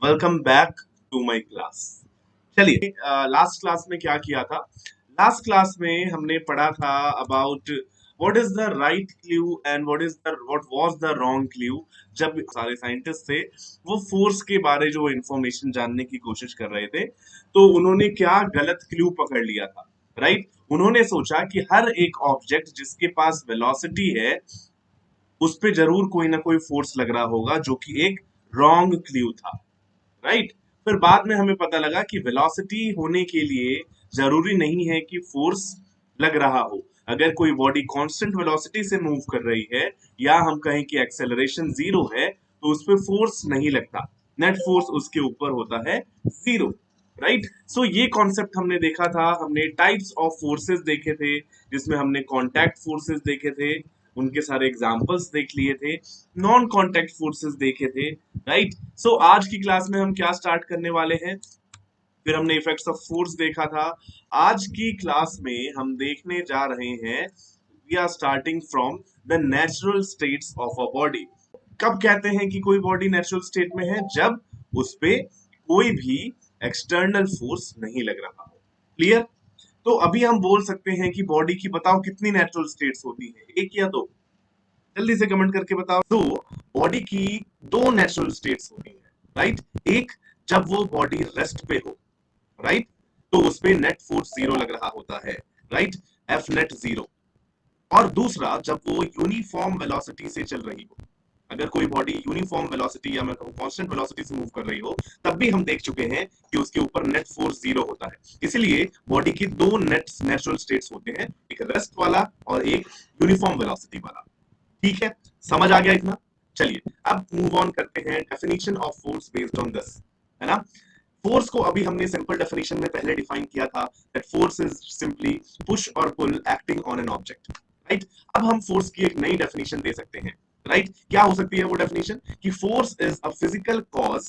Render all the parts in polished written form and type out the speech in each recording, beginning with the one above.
Welcome back to my class. चलिए, last class में क्या किया था। लास्ट क्लास में हमने पढ़ा था about what is the right clue and what was the wrong clue. जब सारे साइंटिस्ट थे वो फोर्स के बारे जो इंफॉर्मेशन जानने की कोशिश कर रहे थे, तो उन्होंने क्या गलत क्लू पकड़ लिया था। राइट, उन्होंने सोचा कि हर एक ऑब्जेक्ट जिसके पास वेलोसिटी है उस पे जरूर कोई ना कोई फोर्स लग रहा होगा, जो कि एक रॉन्ग क्लू था। राइट, फिर बाद में हमें पता लगा कि वेलोसिटी होने के लिए जरूरी नहीं है कि फोर्स लग रहा हो। अगर कोई बॉडी कांस्टेंट वेलोसिटी से मूव कर रही है या हम कहें कि एक्सेलरेशन जीरो है, तो उस पर फोर्स नहीं लगता, नेट फोर्स उसके ऊपर होता है जीरो। राइट, सो ये कॉन्सेप्ट हमने देखा था। हमने टाइप्स ऑफ फोर्सेस देखे थे, जिसमें हमने कॉन्टैक्ट फोर्सेस देखे थे, उनके सारे एग्जांपल्स देख लिए थे, नॉन कॉन्टैक्ट फोर्सेस देखे थे। राइट, सो आज की क्लास में हम क्या स्टार्ट करने वाले हैं। फिर हमने इफेक्ट्स ऑफ फोर्स देखा था। आज की क्लास में हम देखने जा रहे हैं, we are starting from the natural states of a body. कब कहते हैं कि कोई बॉडी नेचुरल स्टेट में है? जब उस पे कोई भी एक्सटर्नल फोर्स नहीं लग रहा हो। क्लियर? तो अभी हम बोल सकते हैं कि बॉडी की बताओ कितनी नेचुरल स्टेट्स होती है, एक या दो? जल्दी से कमेंट करके बताओ। तो बॉडी की दो नेचुरल स्टेट्स होती हैं। राइट, एक जब वो बॉडी रेस्ट पे हो, राइट, तो उस पे नेट फोर्स जीरो लग रहा होता है, राइट, एफ नेट जीरो। और दूसरा जब वो यूनिफॉर्म वेलोसिटी से चल रही हो। अगर कोई बॉडी यूनिफॉर्म वेलोसिटी या मैं कहूं कांस्टेंट वेलोसिटी से मूव कर रही हो, तब भी हम देख चुके हैं कि उसके ऊपर नेट फोर्स जीरो होता है। इसलिए बॉडी की दो नेचुरल स्टेट्स होते हैं, एक रेस्ट वाला और एक यूनिफॉर्म वेलोसिटी वाला। ठीक है, समझ आ गया इतना? चलिए अब मूव ऑन करते हैं definition of force based on this, है ना। फोर्स को अभी हमने सिंपल डेफिनेशन में पहले डिफाइन किया था, that force is simply push और pull acting on an object. Right, अब हम फोर्स की एक नई डेफिनेशन दे सकते हैं। राइट, क्या हो सकती है वो डेफिनेशन? कि force is a physical cause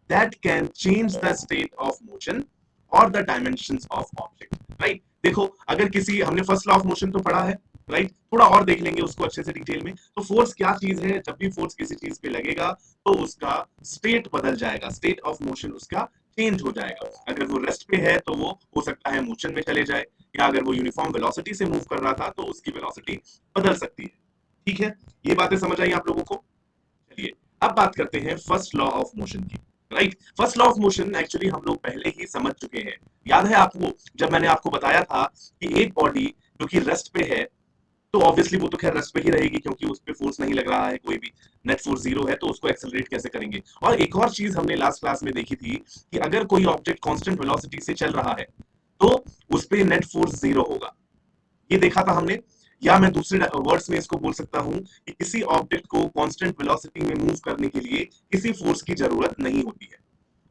that can change the state of motion और the dimensions of object. Right, देखो अगर किसी, हमने फर्स्ट लॉ ऑफ मोशन तो पढ़ा है, राइट, थोड़ा और देख लेंगे उसको अच्छे से डिटेल में। तो फोर्स क्या चीज है? जब भी फोर्स किसी चीज पे लगेगा तो उसका स्टेट बदल जाएगा, स्टेट ऑफ मोशन उसका चेंज हो जाएगा। अगर वो रेस्ट पे है तो वो हो सकता है मोशन में चले जाए, या अगर वो यूनिफॉर्म वेलोसिटी से मूव कर रहा था तो उसकी वेलोसिटी बदल सकती है। ठीक है, ये बातें समझ आई आप लोगों को? चलिए अब बात करते हैं फर्स्ट लॉ ऑफ मोशन की। Right, first law of motion actually हम लोग पहले ही समझ चुके हैं। याद है आपको जब मैंने आपको बताया था कि एक बॉडी जो कि रेस्ट पे है, तो ऑब्वियसली वो तो खैर रेस्ट पे ही रहेगी, क्योंकि उस पे फोर्स नहीं लग रहा है कोई भी, नेट फोर्स जीरो है, तो उसको एक्सेलरेट कैसे करेंगे। और एक और चीज हमने लास्ट क्लास में देखी थी कि अगर कोई ऑब्जेक्ट कांस्टेंट वेलोसिटी से चल रहा है तो उस पे नेट फोर्स जीरो होगा, ये देखा था हमने। या मैं दूसरे वर्ड्स में इसको बोल सकता हूं कि किसी ऑब्जेक्ट को कांस्टेंट वेलोसिटी में मूव करने के लिए किसी फोर्स की जरूरत नहीं होती है।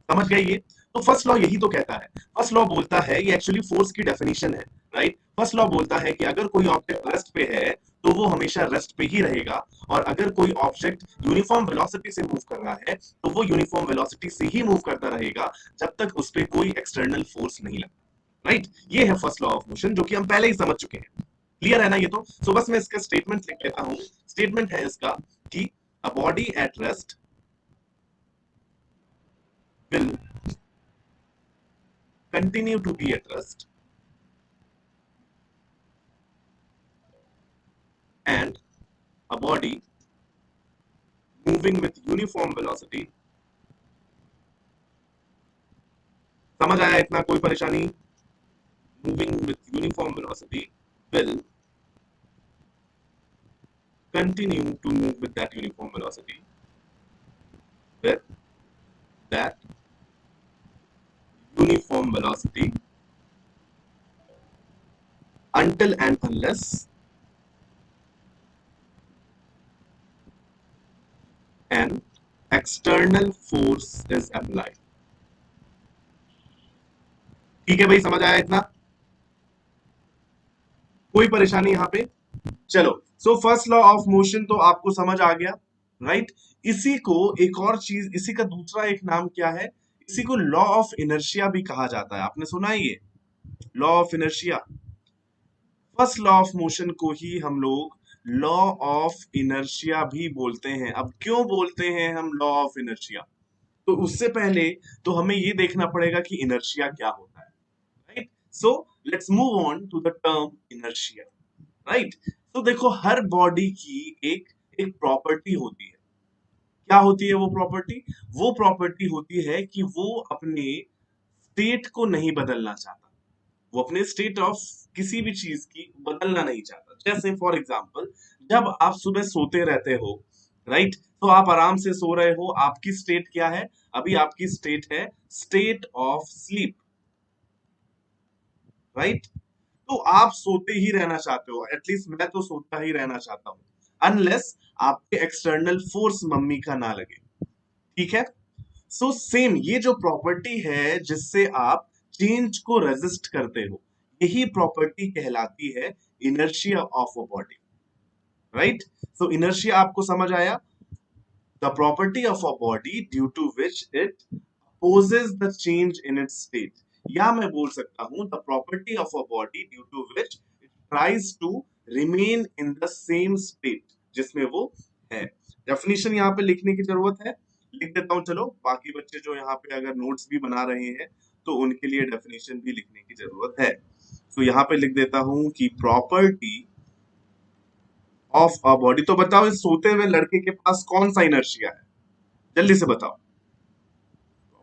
समझ गए ये? तो फर्स्ट लॉ यही तो कहता है। फर्स्ट लॉ बोलता है, ये एक्चुअली फोर्स की डेफिनेशन है। राइट, फर्स्ट लॉ बोलता है कि अगर कोई ऑब्जेक्ट रेस्ट पे है तो वो हमेशा रेस्ट पे ही रहेगा, और अगर कोई ऑब्जेक्ट यूनिफॉर्म वेलोसिटी से मूव कर रहा है तो वो यूनिफॉर्म वेलोसिटी से ही मूव करता रहेगा जब तक उस पर कोई एक्सटर्नल फोर्स नहीं लगता। राइट, ये है फर्स्ट लॉ ऑफ मोशन, जो कि हम पहले ही समझ चुके हैं। क्लियर है ना ये तो? सो बस मैं इसका स्टेटमेंट लिख लेता हूं। स्टेटमेंट है इसका कि a body at rest will continue to be at rest and a body moving with uniform velocity, समझ आया इतना? कोई परेशानी? moving with uniform velocity will continue to move with that uniform velocity, with that uniform velocity until and unless an external force is applied। ठीक है भाई, समझ आया इतना? कोई परेशानी यहाँ पे? चलो, so first law of motion तो आपको समझ आ गया। राइट, इसी को एक और चीज, इसी का दूसरा एक नाम क्या है? इसी को लॉ ऑफ इनर्शिया भी कहा जाता है। आपने सुना है ये law of inertia? First law of motion को ही हम लोग लॉ ऑफ इनर्शिया भी बोलते हैं। अब क्यों बोलते हैं हम लॉ ऑफ इनर्शिया? तो उससे पहले तो हमें ये देखना पड़ेगा कि इनर्शिया क्या होता है, right. So let's move on to the term inertia, right. तो देखो हर बॉडी की एक एक प्रॉपर्टी होती है। क्या होती है वो प्रॉपर्टी? वो प्रॉपर्टी होती है कि वो अपने स्टेट को नहीं बदलना चाहता, वो अपने स्टेट ऑफ किसी भी चीज की बदलना नहीं चाहता। जैसे फॉर एग्जाम्पल, जब आप सुबह सोते रहते हो, राइट, तो आप आराम से सो रहे हो, आपकी स्टेट क्या है? अभी आपकी स्टेट है स्टेट ऑफ स्लीप, राइट। तो आप सोते ही रहना चाहते हो, एटलीस्ट मैं तो सोता ही रहना चाहता हूं, अनलेस आपके एक्सटर्नल फोर्स मम्मी का ना लगे, ठीक है। सो सेम ये जो प्रॉपर्टी है जिससे आप चेंज को रेजिस्ट करते हो, यही प्रॉपर्टी कहलाती है inertia of a body, right. So inertia आपको समझ आया? The property of a body due to which it opposes the change in its state, या मैं बोल सकता हूं the property of a body due to which it tries to remain in the same state जिसमें वो है। Definition यहाँ पे लिखने की जरूरत है, लिख देता हूं। चलो बाकी बच्चे जो यहाँ पे अगर नोट्स भी बना रहे हैं तो उनके लिए डेफिनेशन भी लिखने की जरूरत है। तो यहाँ पे लिख देता हूं कि प्रॉपर्टी ऑफ अ बॉडी, तो बताओ इस सोते हुए लड़के के पास कौन सा इनर्शिया है? जल्दी से बताओ।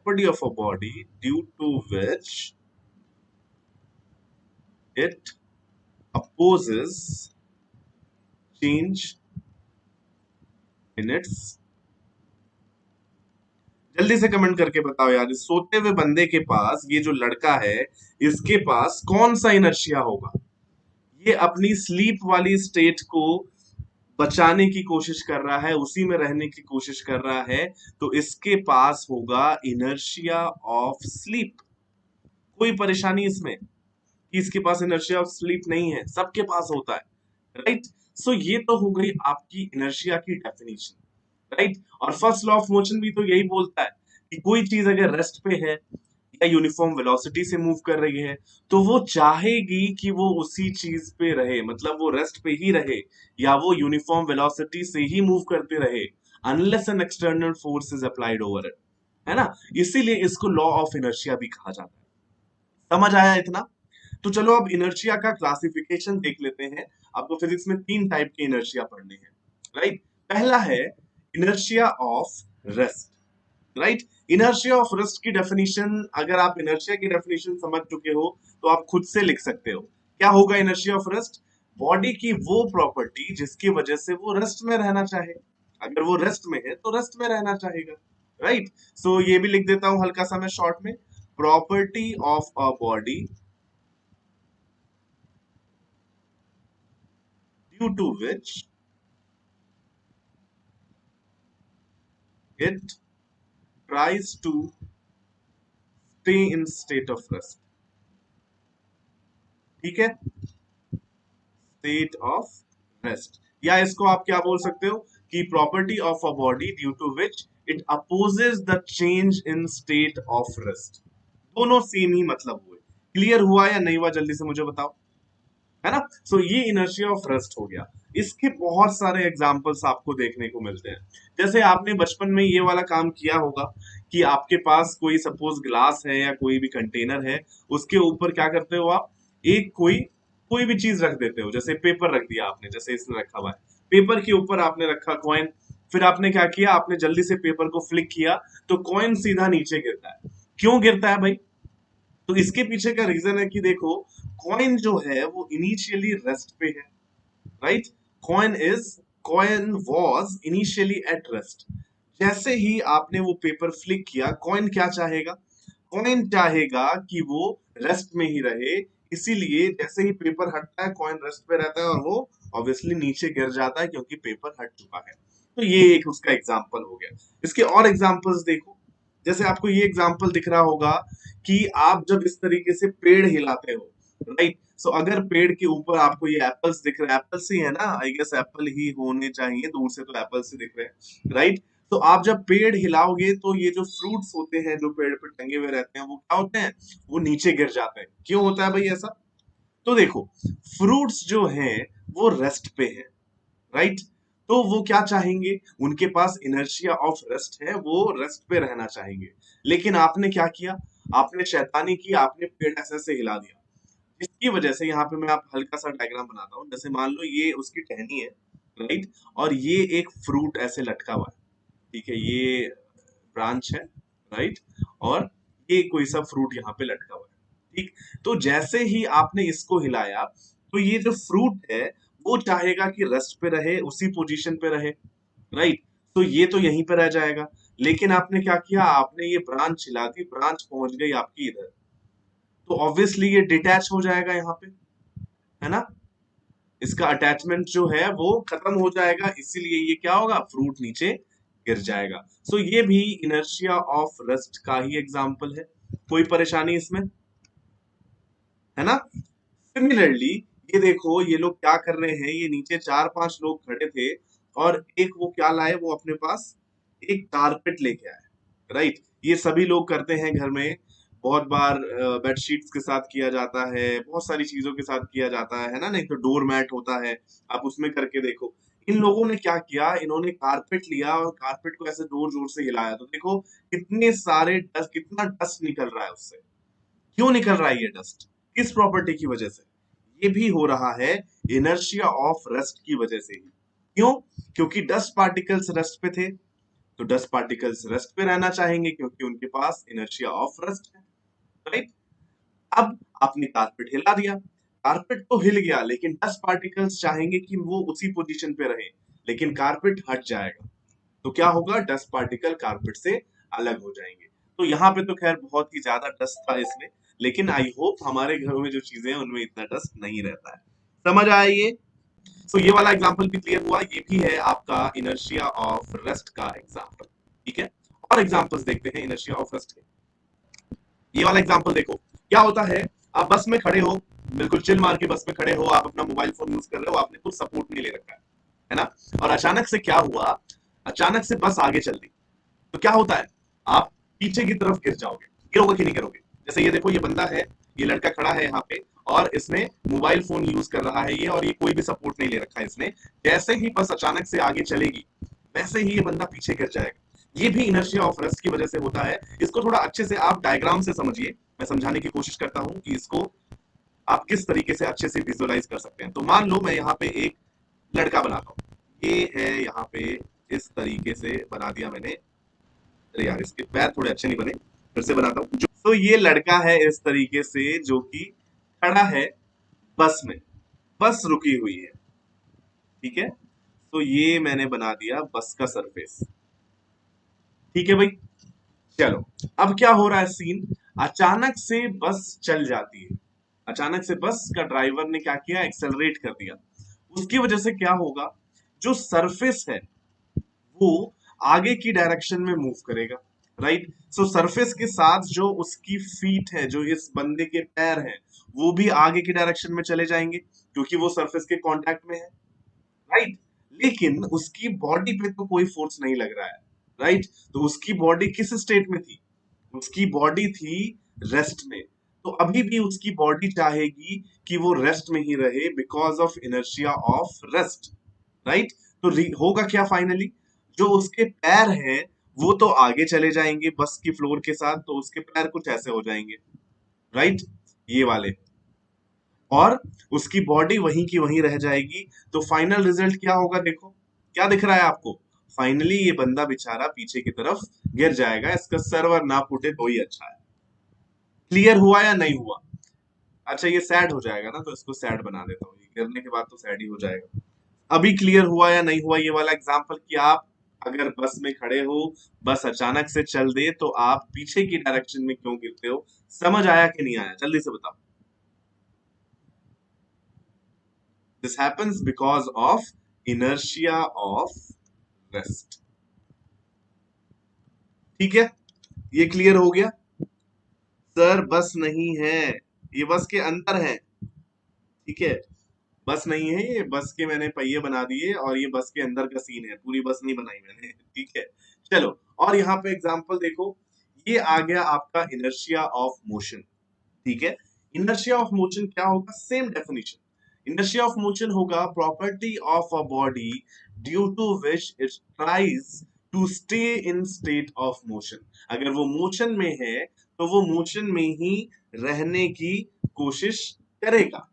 Property of a body due to which it opposes change in its, जल्दी से कमेंट करके बताओ यार, इस सोते हुए बंदे के पास, ये जो लड़का है, इसके पास कौन सा इनर्शिया होगा? ये अपनी स्लीप वाली स्टेट को बचाने की कोशिश कर रहा है, उसी में रहने की कोशिश कर रहा है, तो इसके पास होगा इनर्शिया ऑफ स्लीप। कोई परेशानी इसमें कि इसके पास इनर्शिया ऑफ स्लीप नहीं है? सबके पास होता है, राइट। सो ये तो हो गई आपकी इनर्शिया की डेफिनेशन, राइट। और फर्स्ट लॉ ऑफ मोशन भी तो यही बोलता है कि कोई चीज अगर रेस्ट पे है या यूनिफॉर्म वेलोसिटी से मूव कर रही है, तो वो चाहेगी कि वो उसी चीज पे रहे, मतलब वो रेस्ट पे ही रहे या वो यूनिफॉर्म वेलोसिटी से ही मूव करते रहे, unless an external force is applied over it, है ना। इसीलिए इसको लॉ ऑफ इनर्शिया भी कहा जाता है। समझ आया इतना? तो चलो अब इनर्शिया का क्लासिफिकेशन देख लेते हैं। आपको फिजिक्स में तीन टाइप के इनर्शिया पढ़ने हैं, राइट। पहला है inertia of rest, right. Inertia of rest की डेफिनेशन, अगर आप इनर्शिया की डेफिनेशन समझ चुके हो तो आप खुद से लिख सकते हो। क्या होगा इनर्शिया ऑफ रेस्ट? बॉडी की वो प्रॉपर्टी जिसकी वजह से वो रेस्ट में रहना चाहे, अगर वो रेस्ट में है तो रेस्ट में रहना चाहेगा, राइट। सो ये भी लिख देता हूं हल्का सा मैं शॉर्ट में, property of a body due to which it tries to stay in state of rest, ठीक है, स्टेट ऑफ रेस्ट। या इसको आप क्या बोल सकते हो कि property of a body due to which it opposes the change in state of rest. दोनों सेम ही मतलब हुए। क्लियर हुआ या नहीं हुआ जल्दी से मुझे बताओ, है ना। सो ये इनर्शिया ऑफ रेस्ट हो गया। इसके बहुत सारे एग्जांपल्स आपको देखने को मिलते हैं। जैसे आपने बचपन में ये वाला काम किया होगा कि आपके पास कोई सपोज ग्लास है या कोई भी कंटेनर है, उसके ऊपर क्या करते हो आप, एक कोई कोई भी चीज रख देते हो। जैसे पेपर रख दिया आपने, जैसे इसने रखा हुआ है, पेपर के ऊपर आपने रखा कॉइन, फिर आपने क्या किया, आपने जल्दी से पेपर को फ्लिक किया तो कॉइन सीधा नीचे गिरता है। क्यों गिरता है भाई? तो इसके पीछे का रीजन है कि देखो, कॉइन जो है वो इनिशियली रेस्ट पे है, right. Coin is coin was initially at rest. जैसे ही आपने वो पेपर फ्लिक किया, कॉइन क्या चाहेगा? कॉइन चाहेगा कि वो रेस्ट में ही रहे, इसीलिए जैसे ही पेपर हटता है कॉइन रेस्ट पे रहता है और वो ऑब्वियसली नीचे गिर जाता है क्योंकि पेपर हट चुका है। तो ये एक उसका एग्जाम्पल हो गया। इसके और एग्जाम्पल्स देखो। जैसे आपको ये एग्जाम्पल दिख रहा होगा कि आप जब इस तरीके से पेड़ हिलाते हो, राइट। सो अगर पेड़ के ऊपर आपको ये एप्पल्स दिख रहे हैं, एप्पल्स ही है ना, आई गेस एप्पल ही होने चाहिए, दूर से तो एप्पल्स ही दिख रहे हैं, राइट। तो आप जब पेड़ हिलाओगे तो ये जो फ्रूट्स होते हैं जो पेड़ पे टंगे हुए रहते हैं वो क्या होते हैं? वो नीचे गिर जाते हैं। क्यों होता है भाई ऐसा? तो देखो, फ्रूट्स जो हैं वो रेस्ट पे हैं, राइट। तो वो क्या चाहेंगे, उनके पास इनर्शिया ऑफ रेस्ट है, वो रेस्ट पे रहना चाहेंगे। लेकिन आपने क्या किया, आपने शैतानी की, आपने पेड़ ऐसे ऐसे हिला दिया, जिसकी वजह से यहाँ पे मैं आप हल्का सा डायग्राम बनाता हूँ। जैसे मान लो ये उसकी टहनी है, राइट, और ये एक फ्रूट ऐसे लटका हुआ है, ठीक है, ये ब्रांच है, राइट, और ये कोई सा फ्रूट यहाँ पे लटका हुआ है, ठीक। तो जैसे ही आपने इसको हिलाया, तो ये जो फ्रूट है वो चाहेगा कि रेस्ट पे रहे, उसी पोजीशन पे रहे, राइट। तो ये तो यहीं पे रह जाएगा। लेकिन आपने क्या किया, आपने ये ब्रांच हिला दी, ब्रांच पहुंच गई आपकी इधर, तो ऑब्वियसली ये डिटैच हो जाएगा यहाँ पे, है ना, इसका अटैचमेंट जो है वो खत्म हो जाएगा, इसीलिए ये क्या होगा, फ्रूट नीचे गिर जाएगा। सो ये भी इनर्शिया ऑफ रेस्ट का ही एग्जाम्पल है। कोई परेशानी इसमें, है ना। सिमिलरली ये देखो, ये लोग क्या कर रहे हैं, ये नीचे 4-5 लोग खड़े थे, और एक वो क्या लाए, वो अपने पास एक कारपेट लेके आए, राइट। ये सभी लोग करते हैं घर में, बहुत बार बेडशीट्स के साथ किया जाता है, बहुत सारी चीजों के साथ किया जाता है ना, नहीं तो डोर मैट होता है, आप उसमें करके देखो। इन लोगों ने क्या किया, इन्होंने कारपेट लिया और कारपेट को ऐसे जोर जोर से हिलाया, तो देखो कितने सारे डस्ट, कितना डस्ट निकल रहा है उससे। क्यों निकल रहा है ये डस्ट, किस प्रॉपर्टी की वजह से, ये भी हो रहा है इनर्शिया ऑफ रेस्ट की वजह से ही। क्यों, क्योंकि डस्ट पार्टिकल्स रेस्ट पे थे, तो डस्ट पार्टिकल्स रेस्ट पे रहना चाहेंगे क्योंकि उनके पास इनर्शिया ऑफ रेस्ट है, राइट। अब आपने कारपेट हिला दिया, कारपेट तो हिल गया, लेकिन डस्ट पार्टिकल्स चाहेंगे कि वो उसी पोजीशन पे रहे, लेकिन कारपेट हट जाएगा, तो क्या होगा, डस्ट पार्टिकल कारपेट से अलग हो जाएंगे। तो यहाँ पे तो खैर बहुत ही ज्यादा डस्ट था इसमें, लेकिन आई होप हमारे घरों में जो चीजें हैं उनमें इतना डस्ट नहीं रहता है। समझ आया ये। तो ये वाला एग्जांपल भी क्लियर हुआ, ये भी है आपका इनर्शिया ऑफ रेस्ट का एग्जांपल, ठीक है। और एग्जांपल्स देखते हैं इनर्शिया ऑफ रेस्ट के। ये वाला एग्जांपल देखो, क्या होता है, आप बस में खड़े हो, बिल्कुल चिल मार के बस में खड़े हो, आप अपना मोबाइल फोन यूज कर रहे हो, आपने कुछ सपोर्ट नहीं ले रखा है ना, और अचानक से क्या हुआ, अचानक से बस आगे चल दी, तो क्या होता है, आप पीछे की तरफ गिर जाओगे, गिरोगे कि नहीं गिरोगे। जैसे ये देखो, ये बंदा है, ये लड़का खड़ा है यहाँ पे, और इसने मोबाइल फोन यूज कर रहा है ये, और ये कोई भी सपोर्ट नहीं ले रखा है इसने। जैसे ही बस अचानक से आगे चलेगी, वैसे ही ये बंदा पीछे गिर जाएगा। ये भी इनर्शिया ऑफ रेस्ट की वजह से होता है। इसको थोड़ा अच्छे से आप डायग्राम से समझिए, मैं समझाने की कोशिश करता हूं कि इसको आप किस तरीके से अच्छे से विजुअलाइज कर सकते हैं। तो मान लो मैं यहाँ पे एक लड़का बनाता हूँ, ये है यहाँ पे, इस तरीके से बना दिया मैंने। अरे यार, इसके पैर थोड़े अच्छे नहीं बने, फिर से बनाता हूँ। तो ये लड़का है इस तरीके से, जो कि खड़ा है बस में, बस रुकी हुई है, ठीक है। तो ये मैंने बना दिया बस का सरफेस, ठीक है भाई। चलो, अब क्या हो रहा है सीन, अचानक से बस चल जाती है, अचानक से बस का ड्राइवर ने क्या किया, एक्सेलरेट कर दिया। उसकी वजह से क्या होगा, जो सरफेस है वो आगे की डायरेक्शन में मूव करेगा, राइट। सो सरफेस के साथ जो उसकी फीट है, जो इस बंदे के पैर हैं, वो भी आगे की डायरेक्शन में चले जाएंगे, क्योंकि वो सरफेस के कांटेक्ट में है, राइट। लेकिन उसकी बॉडी पे तो कोई फोर्स नहीं लग रहा है, राइट। तो उसकी बॉडी किस स्टेट में थी, उसकी बॉडी थी रेस्ट में। तो अभी भी उसकी बॉडी चाहेगी कि वो रेस्ट में ही रहे, because of inertia of rest, right. तो होगा क्या फाइनली, जो उसके पैर हैं वो तो आगे चले जाएंगे बस की फ्लोर के साथ, तो उसके पैर कुछ ऐसे हो जाएंगे, राइट, ये वाले, और उसकी बॉडी वहीं की वहीं रह जाएगी। तो फाइनल रिजल्ट क्या होगा, देखो क्या दिख रहा है आपको, फाइनली ये बंदा बेचारा पीछे की तरफ गिर जाएगा, इसका सर्वर ना फूटे तो ही अच्छा है। क्लियर हुआ या नहीं हुआ। अच्छा, ये सैड हो जाएगा ना, तो इसको सैड बना देता हूँ, गिरने के बाद तो सैड ही हो जाएगा। अभी क्लियर हुआ या नहीं हुआ ये वाला एग्जाम्पल, कि आप अगर बस में खड़े हो, बस अचानक से चल दे, तो आप पीछे की डायरेक्शन में क्यों गिरते हो। समझ आया कि नहीं आया, जल्दी से बताओ। This happens because of inertia of rest. ठीक है, ये क्लियर हो गया। सर बस नहीं है, ये बस के अंदर है, ठीक है, बस नहीं है, ये बस के मैंने पहिए बना दिए, और ये बस के अंदर का सीन है, पूरी बस नहीं बनाई मैंने, ठीक है। चलो, और यहाँ पे एग्जांपल देखो, ये आ गया आपका इनर्शिया ऑफ मोशन, ठीक है। इनर्शिया ऑफ मोशन क्या होगा, same definition. Inertia of motion होगा property of a body due to which it tries to stay in state of motion. अगर वो मोशन में है तो वो मोशन में ही रहने की कोशिश करेगा।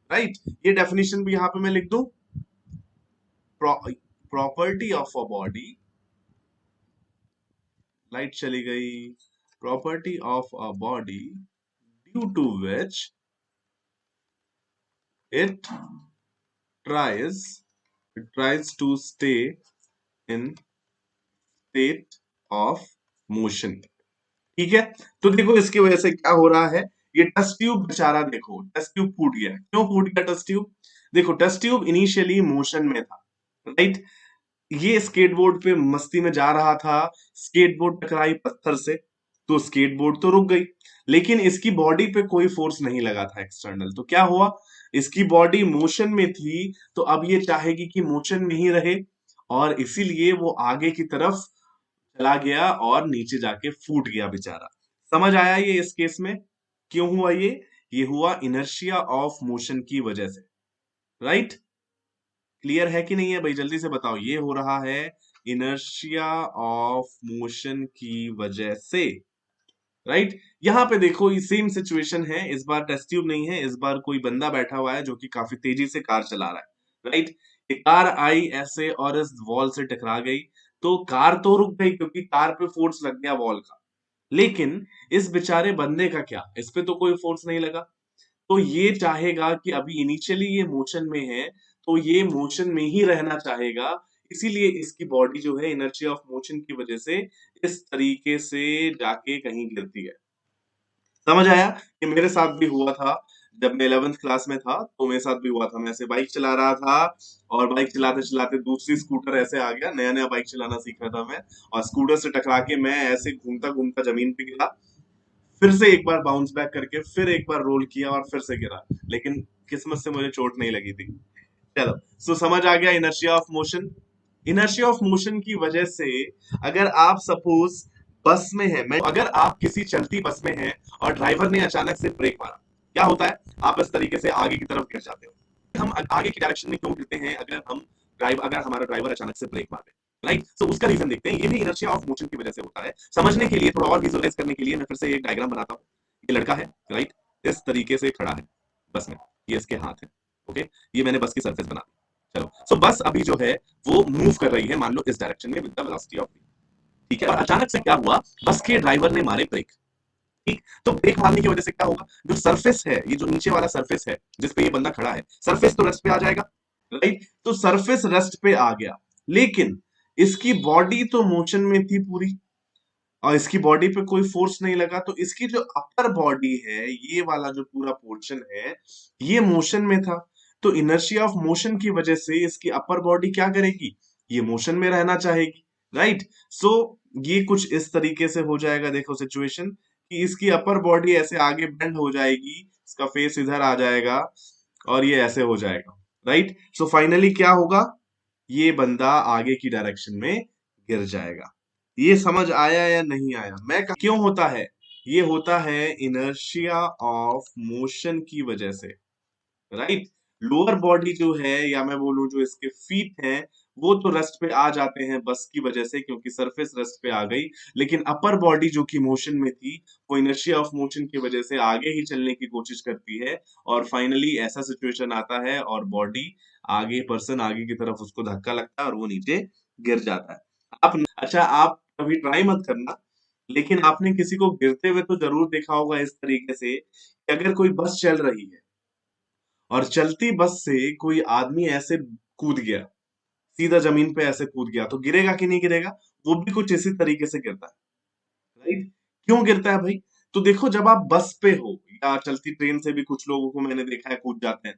राइट, ये डेफिनेशन भी यहां पे मैं लिख दूं, property of a body, light चली गई, property of a body due to which it tries to stay in state of motion। ठीक है, तो देखो इसकी वजह से क्या हो रहा है, ये टेस्ट ट्यूब बेचारा, देखो टेस्ट ट्यूब फूट गया। क्यों फूट गया टेस्ट ट्यूब? देखो टेस्ट ट्यूब इनिशियली मोशन में था, राइट। ये स्केटबोर्ड पे मस्ती में जा रहा था, स्केटबोर्ड टकराई पत्थर से, तो स्केटबोर्ड तो रुक गई, लेकिन इसकी बॉडी पे कोई फोर्स नहीं लगा था एक्सटर्नल। तो क्या हुआ, इसकी बॉडी मोशन में थी, तो अब ये चाहेगी कि मोशन में ही रहे, और इसीलिए वो आगे की तरफ चला गया और नीचे जाके फूट गया बेचारा। समझ आया ये इस केस में क्यों हुआ ये हुआ इनर्शिया ऑफ मोशन की वजह से। राइट, क्लियर है कि नहीं है भाई, जल्दी से बताओ। ये हो रहा है इनर्शिया ऑफ मोशन की वजह से। राइट, यहां पे देखो ये सेम सिचुएशन है, इस बार टेस्ट ट्यूब नहीं है, इस बार कोई बंदा बैठा हुआ है जो कि काफी तेजी से कार चला रहा है। राइट, ये कार आई ऐसे और इस वॉल से टकरा गई, तो कार तो रुक गई क्योंकि कार पे फोर्स लग गया वॉल का, लेकिन इस बेचारे बंदे का क्या, इस पे तो कोई फोर्स नहीं लगा। तो ये चाहेगा कि अभी इनिशियली ये मोशन में है, तो ये मोशन में ही रहना चाहेगा, इसीलिए इसकी बॉडी जो है इनर्शिया ऑफ मोशन की वजह से इस तरीके से जाके कहीं गिरती है। समझ आया? ये मेरे साथ भी हुआ था, जब मैं 11th क्लास में था तो मेरे साथ भी हुआ था। मैं ऐसे बाइक चला रहा था और बाइक चलाते चलाते दूसरी स्कूटर ऐसे आ गया, नया नया बाइक चलाना सीख रहा था मैं, और स्कूटर से टकरा के मैं ऐसे घूमता घूमता जमीन पे गिरा, फिर से एक बार बाउंस बैक करके फिर एक बार रोल किया और फिर से गिरा, लेकिन किस्मत से मुझे चोट नहीं लगी थी। चलो, सो समझ आ गया inertia of motion. Inertia of motion की वजह से अगर आप सपोज बस में है, मैं अगर आप किसी चलती बस में हैं और ड्राइवर ने अचानक से ब्रेक मारा, क्या होता है, आप इस तरीके से आगे की तरफ गिर जाते हो। हम आगे की डायरेक्शन में क्यों गिरते हैं, अगर हमारा ड्राइवर अचानक से ब्रेक मारे, राइट। तो उसका रीजन देखते हैं, ये भी इनर्शिया ऑफ मोशन की वजह से होता है। समझने के लिए थोड़ा और विजुअलाइज करने के लिए मैं फिर से एक डायग्राम बनाता हूँ। ये लड़का है, राइट, इस तरीके से खड़ा है बस में, ये इसके हाथ है, ओके, ये मैंने बस की सरफेस बना दी। चलो, सो बस अभी जो है वो मूव कर रही है, मान लो इस डायरेक्शन में विद द वेलोसिटी ऑफ, ठीक है, और अचानक से क्या हुआ, बस के ड्राइवर ने मारे ब्रेक। ठीक, तो ब्रेक मारने की वजह से क्या होगा, जो सरफेस है, ये जो नीचे वाला सरफेस है जिसपे ये बंदा खड़ा है, सरफेस तो रेस्ट पे आ जाएगा, राइट। तो सरफेस रेस्ट पे आ गया, लेकिन इसकी बॉडी तो मोशन में थी पूरी, और इसकी बॉडी पे कोई फोर्स नहीं लगा, तो इसकी जो अपर बॉडी है, ये वाला जो पूरा पोर्शन है, ये मोशन में था। तो इनर्शिया ऑफ मोशन की वजह से इसकी अपर बॉडी क्या करेगी, ये मोशन में रहना चाहेगी, राइट। सो ये कुछ इस तरीके से हो जाएगा, देखो सिचुएशन, कि इसकी अपर बॉडी ऐसे आगे बेंड हो जाएगी, इसका फेस इधर आ जाएगा और ये ऐसे हो जाएगा, राइट। सो फाइनली क्या होगा, ये बंदा आगे की डायरेक्शन में गिर जाएगा। ये समझ आया या नहीं आया? क्यों होता है, ये होता है इनर्शिया ऑफ मोशन की वजह से, राइट। लोअर बॉडी जो है, या मैं बोलूं जो इसके फीट हैं, वो तो रेस्ट पे आ जाते हैं बस की वजह से, क्योंकि सरफेस रेस्ट पे आ गई, लेकिन अपर बॉडी जो कि मोशन में थी, वो इनर्शिया ऑफ मोशन की वजह से आगे ही चलने की कोशिश करती है, और फाइनली ऐसा सिचुएशन आता है और बॉडी आगे, पर्सन आगे की तरफ उसको धक्का लगता है और वो नीचे गिर जाता है। अच्छा, आप कभी ट्राई मत करना, लेकिन आपने किसी को गिरते हुए तो जरूर देखा होगा इस तरीके से, कि अगर कोई बस चल रही है और चलती बस से कोई आदमी ऐसे कूद गया, सीधा जमीन पे ऐसे कूद गया, तो गिरेगा कि नहीं गिरेगा? वो भी कुछ इसी तरीके से गिरता है, राइट। क्यों गिरता है भाई? तो देखो, जब आप बस पे हो या चलती ट्रेन से भी कुछ लोगों को मैंने देखा है कूद जाते हैं,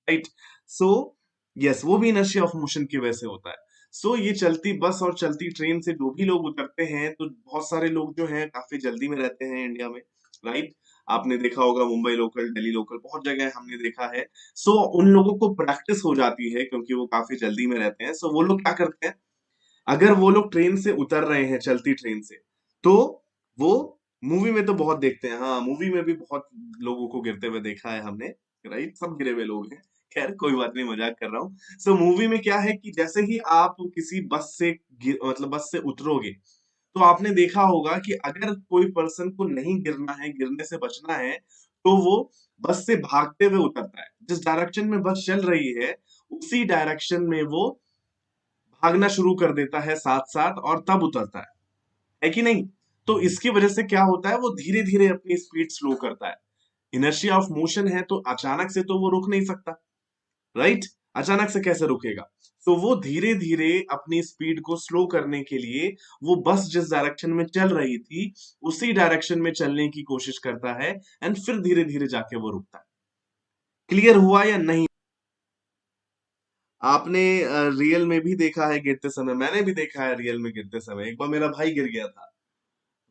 राइट। सो यस, वो भी इनर्शिया ऑफ मोशन की वजह से होता है। सो ये चलती बस और चलती ट्रेन से जो भी लोग उतरते हैं, तो बहुत सारे लोग जो हैं काफी जल्दी में रहते हैं इंडिया में, राइट। आपने देखा होगा मुंबई लोकल, दिल्ली लोकल, बहुत जगह हमने देखा है। सो उन लोगों को प्रैक्टिस हो जाती है क्योंकि वो काफी जल्दी में रहते हैं। सो वो लोग क्या करते हैं, अगर वो लोग ट्रेन से उतर रहे हैं, चलती ट्रेन से, तो वो, मूवी में तो बहुत देखते हैं, हाँ मूवी में भी बहुत लोगों को गिरते हुए देखा है हमने, राइट, सब गिरे हुए लोग हैं। खैर कोई बात नहीं, मजाक कर रहा हूँ। सो मूवी में क्या है कि जैसे ही आप किसी बस से मतलब बस से उतरोगे, तो आपने देखा होगा कि अगर कोई पर्सन को नहीं गिरना है, गिरने से बचना है, तो वो बस से भागते हुए उतरता है। जिस डायरेक्शन में बस चल रही है, उसी डायरेक्शन में वो भागना शुरू कर देता है साथ साथ, और तब उतरता है कि नहीं? तो इसकी वजह से क्या होता है, वो धीरे धीरे अपनी स्पीड स्लो करता है। इनर्शिया ऑफ मोशन है, तो अचानक से तो वो रुक नहीं सकता, राइट? अचानक से कैसे रुकेगा? तो वो धीरे धीरे अपनी स्पीड को स्लो करने के लिए वो बस जिस डायरेक्शन में चल रही थी, उसी डायरेक्शन में चलने की कोशिश करता है, एंड फिर धीरे धीरे जाके वो रुकता है। क्लियर हुआ या नहीं? आपने रियल में भी देखा है गिरते समय, मैंने भी देखा है रियल में गिरते समय। एक बार मेरा भाई गिर गया था।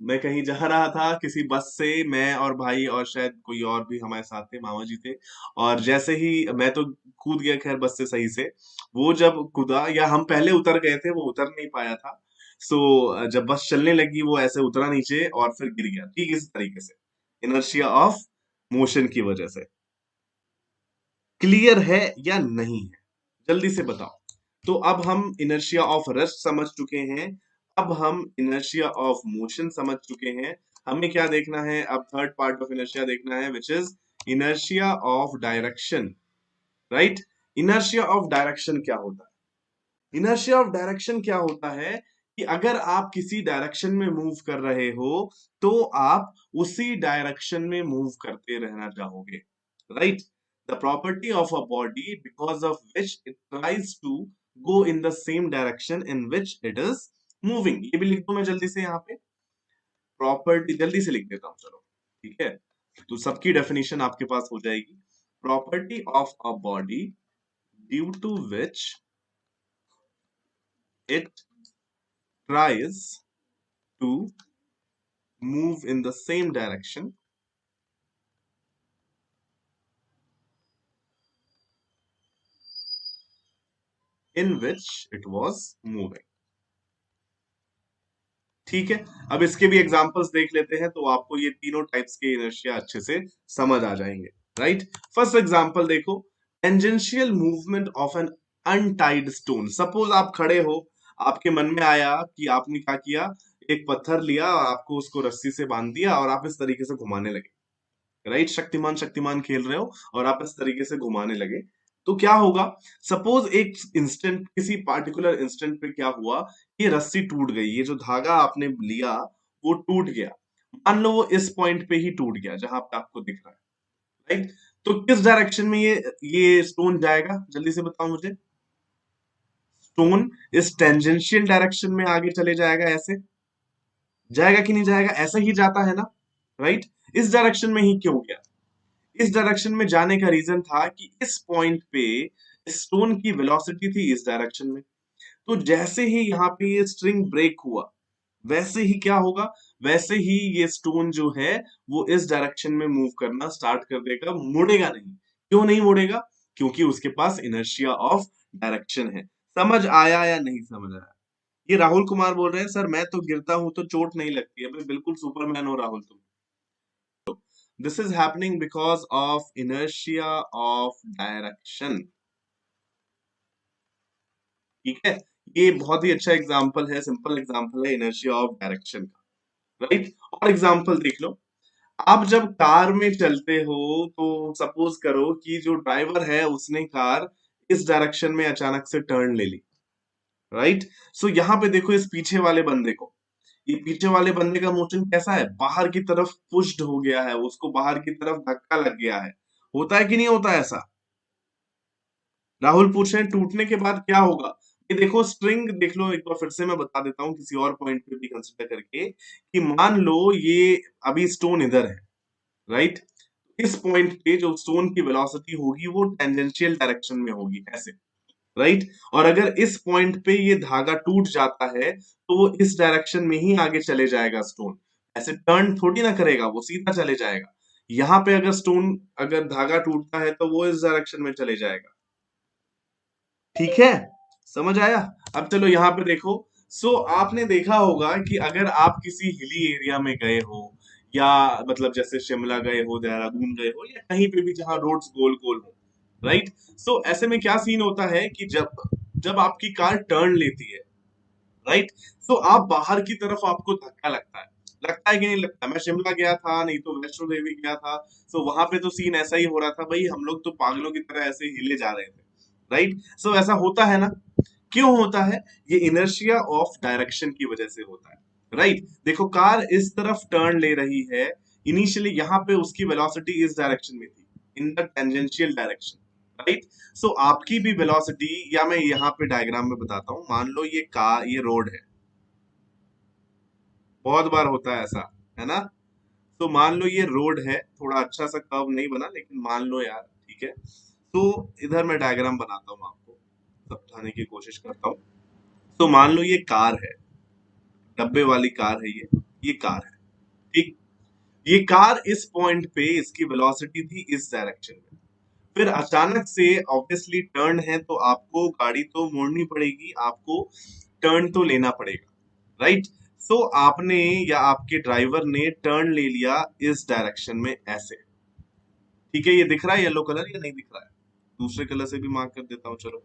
मैं कहीं जा रहा था किसी बस से, मैं और भाई और शायद कोई और भी हमारे साथ थे, मामा जी थे। और जैसे ही मैं तो कूद गया खैर बस से सही से। वो जब कूदा, या हम पहले उतर गए थे, वो उतर नहीं पाया था। सो जब बस चलने लगी, वो ऐसे उतरा नीचे और फिर गिर गया, ठीक इस तरीके से, इनर्शिया ऑफ मोशन की वजह से। क्लियर है या नहीं है? जल्दी से बताओ। तो अब हम इनर्शिया ऑफ रेस्ट समझ चुके हैं, अब हम इनर्शिया ऑफ मोशन समझ चुके हैं। हमें क्या देखना है अब? थर्ड पार्ट ऑफ इनर्शिया देखना है, which is inertia of direction, right? Inertia of direction क्या होता है? इनर्शिया ऑफ डायरेक्शन क्या होता है कि अगर आप किसी डायरेक्शन में मूव कर रहे हो, तो आप उसी डायरेक्शन में मूव करते रहना चाहोगे, right? The property of a body because of which it tries to go in the same direction in which it is moving. ये भी लिख दूं मैं जल्दी से यहाँ पे? प्रॉपर्टी जल्दी से लिख देता हूँ, चलो ठीक है, तो सबकी डेफिनेशन आपके पास हो जाएगी। Property of a body due to which it tries to move in the same direction in which it was moving। ठीक है, अब इसके भी एग्जांपल्स देख लेते हैं, तो आपको ये तीनों टाइप्स के इनर्शिया अच्छे से समझ आ जाएंगे, राइट? फर्स्ट एग्जांपल देखो, tangential movement of an untied stone. Suppose आप खड़े हो, आपके मन में आया कि आपने क्या किया, एक पत्थर लिया और आपको उसको रस्सी से बांध दिया और आप इस तरीके से घुमाने लगे, राइट? शक्तिमान शक्तिमान खेल रहे हो और आप इस तरीके से घुमाने लगे, तो क्या होगा? सपोज एक इंस्टेंट, किसी पार्टिकुलर इंस्टेंट पे क्या हुआ, ये रस्सी टूट गई, ये जो धागा आपने लिया वो टूट गया। मान लो वो इस पॉइंट पे ही टूट गया जहां पे आपको दिख रहा है, राइट? तो किस डायरेक्शन में ये स्टोन जाएगा? जल्दी से बताओ मुझे। स्टोन इस टेंजेंशियल डायरेक्शन में आगे चले जाएगा, ऐसे जाएगा कि नहीं जाएगा? ऐसे ही जाता है ना, राइट? इस डायरेक्शन में ही क्यों गया? इस डायरेक्शन में जाने का रीजन था कि इस पॉइंट पे स्टोन की वेलोसिटी थी इस डायरेक्शन में। तो जैसे ही यहाँ पे ये स्ट्रिंग ब्रेक हुआ, वैसे ही क्या होगा? वैसे ही ये स्टोन जो है वो इस डायरेक्शन में मूव करना स्टार्ट कर देगा, मुड़ेगा नहीं। क्यों नहीं मुड़ेगा? क्योंकि उसके पास इनर्शिया ऑफ डायरेक्शन है। समझ आया या नहीं समझ आया? ये राहुल कुमार बोल रहे हैं, सर मैं तो गिरता हूं तो चोट नहीं लगती है। बिल्कुल सुपरमैन हो राहुल तुम। This is happening because of inertia of direction। ठीक है, ये बहुत ही अच्छा एग्जांपल है, सिंपल एग्जांपल है इनर्शिया ऑफ डायरेक्शन का, राइट? और एग्जांपल देख लो, आप जब कार में चलते हो, तो सपोज करो कि जो ड्राइवर है उसने कार इस डायरेक्शन में अचानक से टर्न ले ली, राइट? सो यहाँ पे देखो इस पीछे वाले बंदे को, ये पीछे वाले बंदे का मोशन कैसा है? बाहर की तरफ पुश्ड हो गया है, उसको बाहर की तरफ धक्का लग गया है। होता है कि नहीं होता ऐसा? राहुल पूछ रहे हैं टूटने के बाद क्या होगा? ये देखो स्ट्रिंग देख लो, एक बार फिर से मैं बता देता हूँ किसी और पॉइंट पे भी कंसिडर करके, कि मान लो ये अभी स्टोन इधर है, राइट? इस पॉइंट पे जो स्टोन की वेलोसिटी होगी वो टेंजेंशियल डायरेक्शन में होगी, ऐसे, राइट? और अगर इस पॉइंट पे ये धागा टूट जाता है, तो वो इस डायरेक्शन में ही आगे चले जाएगा स्टोन, ऐसे टर्न थोड़ी ना करेगा, वो सीधा चले जाएगा। यहाँ पे अगर स्टोन, अगर धागा टूटता है तो वो इस डायरेक्शन में चले जाएगा। ठीक है, समझ आया? अब चलो यहाँ पे देखो। आपने देखा होगा कि अगर आप किसी हिली एरिया में गए हो, या मतलब जैसे शिमला गए हो, देहरादून गए हो, या कहीं पे भी जहाँ रोड्स गोल गोल हो, राइट। सो ऐसे में क्या सीन होता है कि जब जब आपकी कार टर्न लेती है, राइट, सो आप बाहर की तरफ आपको धक्का लगता है, लगता है कि नहीं लगता? मैं शिमला गया था, नहीं तो वैष्णो देवी गया था, सो वहां पे तो सीन ऐसा ही हो रहा था भाई, हम लोग तो पागलों की तरह ऐसे हिले जा रहे थे, राइट। सो ऐसा होता है ना, क्यों होता है? ये इनर्शिया ऑफ डायरेक्शन की वजह से होता है, राइट। देखो कार इस तरफ टर्न ले रही है, इनिशियली यहाँ पे उसकी वेलोसिटी इस डायरेक्शन में थी, in the tangential direction, right. So आपकी भी वेलोसिटी, या मैं यहाँ पे डायग्राम में बताता हूँ, मान लो ये कार, ये रोड है, बहुत बार होता है ऐसा, है ना। तो मान लो ये रोड है, थोड़ा अच्छा सा कर्व नहीं बना, लेकिन मान लो यार, ठीक है। तो इधर मैं डायग्राम बनाता हूँ, आपको समझाने की कोशिश करता हूँ। तो मान लो ये कार है, डब्बे वाली कार है, ये कार है, ठीक। ये कार इस पॉइंट पे इसकी वेलोसिटी थी इस डायरेक्शन में, फिर अचानक से ऑब्वियसली टर्न है, तो आपको गाड़ी तो मोड़नी पड़ेगी, आपको टर्न तो लेना पड़ेगा, राइट। सो आपने या आपके ड्राइवर ने टर्न ले लिया इस डायरेक्शन में ऐसे, ठीक है। ये दिख रहा है येलो कलर या नहीं दिख रहा है? दूसरे कलर से भी मार्क कर देता हूँ, चलो।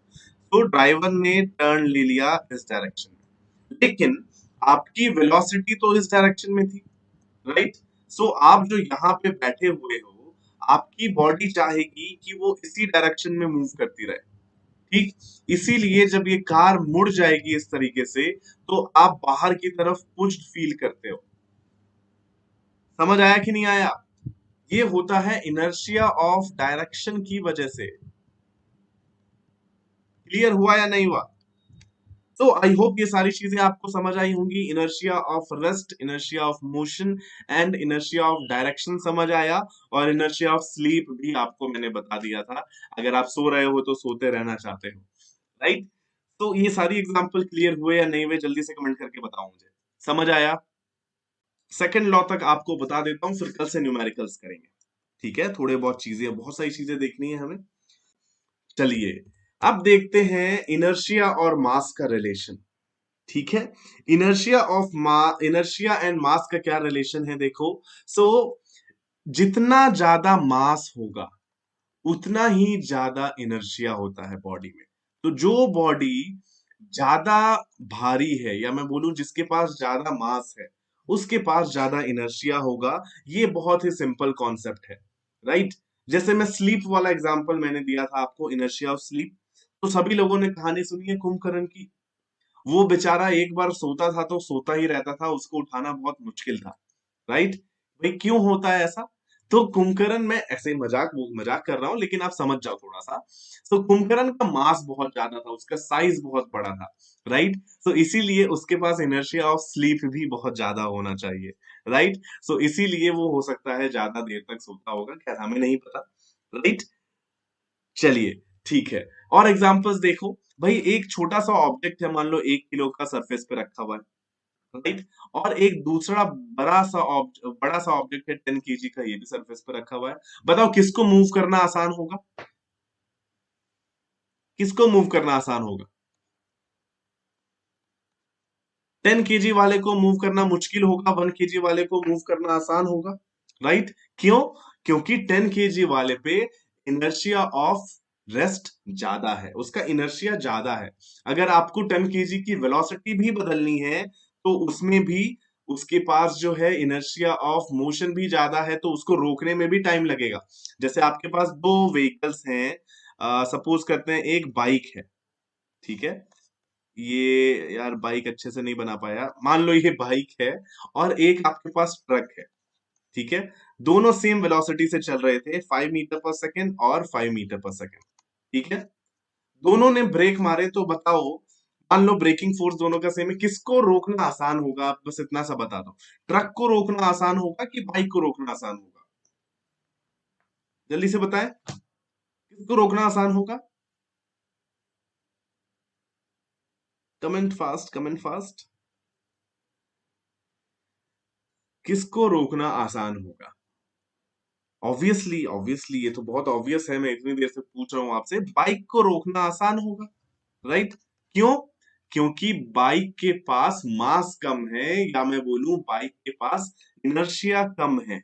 तो ड्राइवर ने टर्न ले लिया इस डायरेक्शन में, लेकिन आपकी वेलोसिटी तो इस डायरेक्शन में थी, राइट। सो आप जो यहाँ पे बैठे हुए हो, आपकी बॉडी चाहेगी कि वो इसी डायरेक्शन में मूव करती रहे, ठीक। इसीलिए जब ये कार मुड़ जाएगी इस तरीके से, तो आप बाहर की तरफ पुश्ड फील करते हो। समझ आया कि नहीं आया? ये होता है इनर्शिया ऑफ डायरेक्शन की वजह से। क्लियर हुआ या नहीं हुआ? तो आई होप ये सारी चीजें आपको समझ आई होंगी। Inertia of rest, inertia of motion and inertia of direction समझ आया, और इनर्शिया ऑफ स्लीप भी आपको मैंने बता दिया था, अगर आप सो रहे हो तो सोते रहना चाहते हो, राइट। तो ये सारी एग्जांपल क्लियर हुए या नहीं हुए, जल्दी से कमेंट करके बताओ मुझे। समझ आया? सेकंड लॉ तक आपको बता देता हूँ, फिर कल से न्यूमेरिकल्स करेंगे, ठीक है। थोड़े बहुत चीजें, बहुत सारी चीजें देखनी है हमें। चलिए अब देखते हैं इनर्शिया और मास का रिलेशन, ठीक है। इनर्शिया एंड मास का क्या रिलेशन है, देखो। सो जितना ज्यादा मास होगा, उतना ही ज्यादा इनर्शिया होता है बॉडी में। तो जो बॉडी ज्यादा भारी है, या मैं बोलूं जिसके पास ज्यादा मास है, उसके पास ज्यादा इनर्शिया होगा। ये बहुत ही सिंपल कॉन्सेप्ट है, राइट। जैसे मैं स्लीप वाला एग्जांपल मैंने दिया था आपको, इनर्शिया ऑफ स्लीप। तो सभी लोगों ने कहानी सुनी है कुंभकर्ण की। वो बेचारा एक बार सोता था तो सोता ही रहता था, उसको उठाना बहुत मुश्किल था, राइट। भाई क्यों होता है ऐसा? तो कुंभकर्ण, में ऐसे मजाक मजाक कर रहा हूं, लेकिन आप समझ जाओ थोड़ा सा। तो कुंभकर्ण का मास बहुत ज्यादा था, उसका साइज बहुत बड़ा था, राइट। तो इसीलिए उसके पास इनर्शिया ऑफ स्लीप भी बहुत ज्यादा होना चाहिए, राइट। सो इसीलिए वो हो सकता है ज्यादा देर तक सोता होगा, खैर हमें नहीं पता, राइट। चलिए, ठीक है। और एग्जांपल्स देखो भाई, एक छोटा सा ऑब्जेक्ट है, मान लो 1 किलो का सरफेस पे रखा हुआ है, राइट। और एक दूसरा बड़ा सा ऑब्जेक्ट है 10 kg का, ये भी सरफेस पे रखा हुआ है। बताओ किसको मूव करना आसान होगा? किसको मूव करना आसान होगा? 10 kg वाले को मूव करना मुश्किल होगा, 1 kg वाले को मूव करना आसान होगा, राइट। क्यों? क्योंकि 10 kg वाले पे इनर्शिया ऑफ रेस्ट ज्यादा है, उसका इनर्शिया ज्यादा है। अगर आपको 10 kg की वेलोसिटी भी बदलनी है, तो उसमें भी उसके पास जो है इनर्शिया ऑफ मोशन भी ज्यादा है, तो उसको रोकने में भी टाइम लगेगा। जैसे आपके पास दो व्हीकल्स हैं, सपोज करते हैं एक बाइक है, ठीक है। ये यार बाइक अच्छे से नहीं बना पाया, मान लो ये बाइक है, और एक आपके पास ट्रक है, ठीक है। दोनों सेम वेलोसिटी से चल रहे थे, 5 मीटर पर सेकेंड और 5 मीटर पर सेकेंड, ठीक है। दोनों ने ब्रेक मारे, तो बताओ, मान लो ब्रेकिंग फोर्स दोनों का सेम है, किसको रोकना आसान होगा? आप बस इतना सा बता दो, ट्रक को रोकना आसान होगा कि बाइक को रोकना आसान होगा? जल्दी से बताएं, किसको रोकना आसान होगा? Comment fast, comment fast. किसको रोकना आसान होगा? ऑब्वियसली, ऑब्वियसली ये तो बहुत ऑब्वियस है, मैं इतनी देर से पूछ रहा हूं आपसे, बाइक को रोकना आसान होगा, राइट। क्यों? क्योंकि बाइक के पास मास कम है, या मैं बोलूं बाइक के पास इनर्शिया कम है,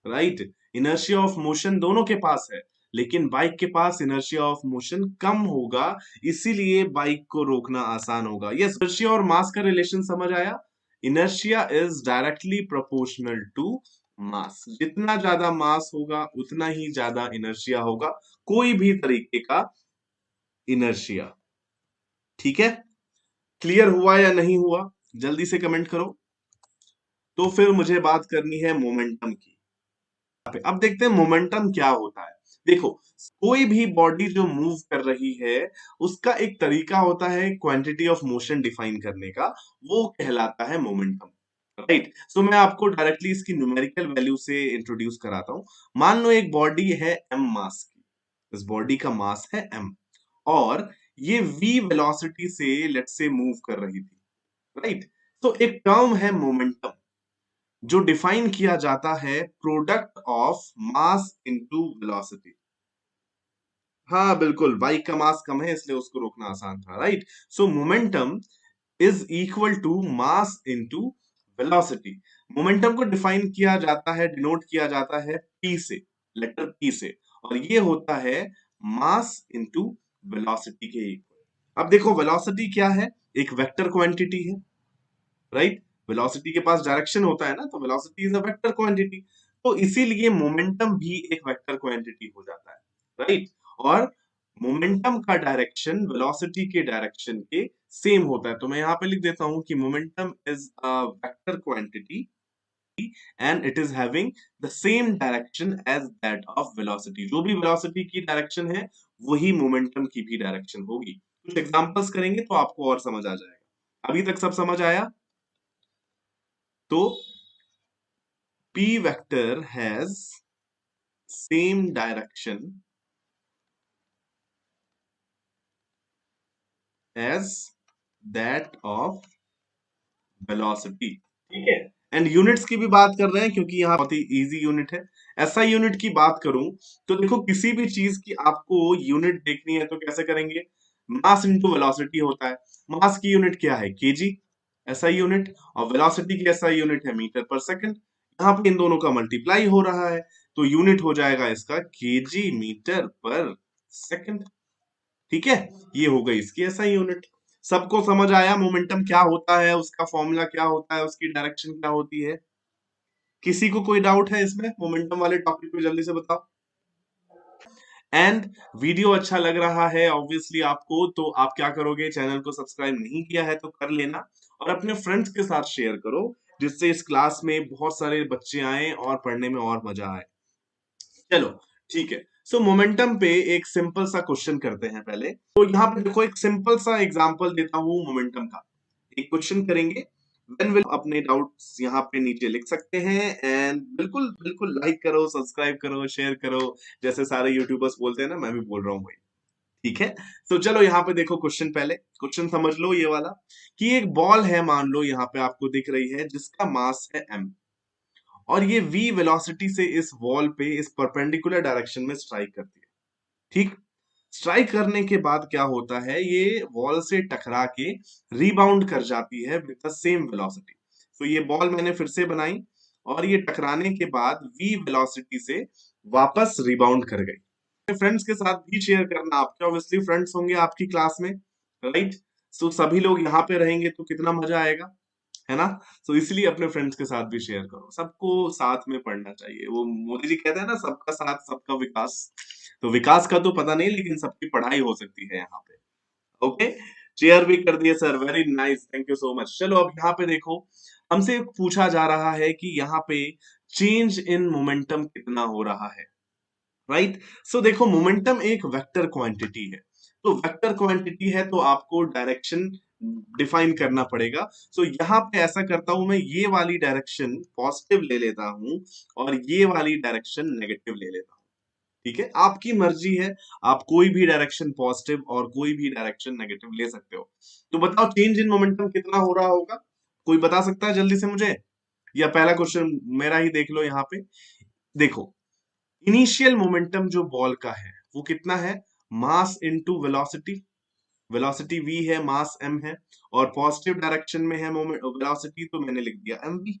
राइट। इनर्शिया ऑफ मोशन दोनों के पास है, लेकिन बाइक के पास इनर्शिया ऑफ मोशन कम होगा, इसीलिए बाइक को रोकना आसान होगा। यस, इनर्शिया और मास का रिलेशन समझ आया। Inertia is directly proportional to mass. जितना ज्यादा मास होगा उतना ही ज्यादा इनर्शिया होगा, कोई भी तरीके का इनर्शिया। ठीक है, क्लियर हुआ या नहीं हुआ, जल्दी से कमेंट करो। तो फिर मुझे बात करनी है मोमेंटम की। अब देखते हैं मोमेंटम क्या होता है। देखो, कोई भी बॉडी जो मूव कर रही है उसका एक तरीका होता है क्वांटिटी ऑफ मोशन डिफाइन करने का, वो कहलाता है मोमेंटम। राइट, सो मैं आपको डायरेक्टली इसकी न्यूमेरिकल वैल्यू से इंट्रोड्यूस कराता हूं। मान लो एक बॉडी है m मास की, इस बॉडी का मास है m, और ये v वेलोसिटी से लेट से मूव कर रही थी। राइट, तो एक टर्म है मोमेंटम जो डिफाइन किया जाता है product of mass into velocity. हाँ बिल्कुल, बाइक का मास कम है इसलिए उसको रोकना आसान था। Right, so momentum is equal to mass into velocity. Momentum को डिफाइन किया जाता है, डिनोट किया जाता है p से, लेटर p से, और ये होता है मास इनटू वेलोसिटी के इक्वल। अब देखो वेलोसिटी क्या है, एक वेक्टर क्वांटिटी है। राइट, वेलोसिटी के पास डायरेक्शन होता है ना, तो velocity is a vector quantity, तो इसीलिए मोमेंटम भी एक वेक्टर क्वांटिटी हो जाता है। राइट, और मोमेंटम का डायरेक्शन वेलोसिटी के डायरेक्शन के सेम होता है, तो मैं यहां पे लिख देता हूं कि momentum is a vector quantity and it is having the same direction as that of velocity. जो भी वेलोसिटी की डायरेक्शन है वही मोमेंटम की भी डायरेक्शन होगी। कुछ एग्जांपल्स करेंगे तो आपको और समझ आ जाएगा। अभी तक सब समझ आया? तो P vector has same direction as that of velocity। ठीक है, एंड यूनिट्स की भी बात कर रहे हैं क्योंकि यहाँ बहुत ही इजी यूनिट है। ऐसा यूनिट की बात करूं तो देखो, किसी भी चीज की आपको यूनिट देखनी है तो कैसे करेंगे, मास इनटू वेलोसिटी होता है। मास की यूनिट क्या है, केजी, एसआई यूनिट, और वेलोसिटी की एसआई यूनिट है मीटर पर सेकंड। यहाँ पे इन दोनों का मल्टीप्लाई हो रहा है तो यूनिट हो जाएगा इसका केजी मीटर पर सेकंड। ठीक है, ये हो गई इसकी एसआई यूनिट। सबको समझ आया मोमेंटम क्या होता है, उसका फॉर्मूला क्या होता है, उसकी डायरेक्शन क्या होती है? किसी को कोई डाउट है इसमें मोमेंटम वाले टॉपिक पे, जल्दी से बताओ। एंड वीडियो अच्छा लग रहा है ऑब्वियसली आपको, तो आप क्या करोगे, चैनल को सब्सक्राइब नहीं किया है तो कर लेना, और अपने फ्रेंड्स के साथ शेयर करो, जिससे इस क्लास में बहुत सारे बच्चे आए और पढ़ने में और मजा आए। चलो ठीक है, सो मोमेंटम पे एक सिंपल सा क्वेश्चन करते हैं पहले। तो यहाँ पे देखो, एक सिंपल सा एग्जांपल देता हूँ मोमेंटम का, एक क्वेश्चन करेंगे। देन विल अपने डाउट्स यहाँ पे नीचे लिख सकते हैं, एंड बिल्कुल बिल्कुल लाइक करो, सब्सक्राइब करो, शेयर करो, जैसे सारे यूट्यूबर्स बोलते हैं ना, मैं भी बोल रहा हूँ भाई। ठीक है, तो चलो यहाँ पे देखो क्वेश्चन, पहले क्वेश्चन समझ लो ये वाला, कि एक बॉल है, मान लो यहाँ पे आपको दिख रही है, जिसका मास है m, और ये v वेलोसिटी से इस वॉल पे इस परपेंडिकुलर डायरेक्शन में स्ट्राइक करती है। ठीक, स्ट्राइक करने के बाद क्या होता है, ये वॉल से टकरा के रीबाउंड कर जाती है विद द सेम वेलोसिटी। तो ये बॉल मैंने फिर से बनाई, और ये टकराने के बाद v वेलोसिटी से वापस रिबाउंड कर गई। फ्रेंड्स के साथ भी शेयर करना, आपके ऑब्वियसली फ्रेंड्स होंगे आपकी क्लास में। राइट, सो सभी लोग यहाँ पे रहेंगे तो कितना मजा आएगा, है ना? तो इसलिए अपने फ्रेंड्स के साथ भी शेयर करो, सबको साथ में पढ़ना चाहिए। वो मोदी जी कहते हैं ना, सबका साथ सबका विकास। तो विकास का तो पता नहीं, लेकिन सबकी पढ़ाई हो सकती है यहाँ पे। ओके, शेयर भी कर दिए sir, very nice, thank you so much. चलो अब यहाँ पे देखो, हमसे पूछा जा रहा है कि यहाँ पे चेंज इन मोमेंटम कितना हो रहा है। राइट, सो देखो मोमेंटम एक वेक्टर क्वांटिटी है, तो वेक्टर क्वांटिटी है तो आपको डायरेक्शन डिफाइन करना पड़ेगा। सो यहाँ पे ऐसा करता हूं, मैं ये वाली डायरेक्शन पॉजिटिव ले लेता हूं, और ये वाली डायरेक्शन नेगेटिव ले लेता हूं। ठीक है, आपकी मर्जी है, आप कोई भी डायरेक्शन पॉजिटिव और कोई भी डायरेक्शन नेगेटिव ले सकते हो। तो बताओ चेंज इन मोमेंटम कितना हो रहा होगा, कोई बता सकता है जल्दी से मुझे? या पहला क्वेश्चन मेरा ही देख लो यहाँ पे। देखो, इनिशियल मोमेंटम जो बॉल का है वो कितना है, मास इनटू वेलोसिटी। वेलोसिटी v है, मास m है, और पॉजिटिव डायरेक्शन में है वेलोसिटी, तो मैंने लिख दिया mv।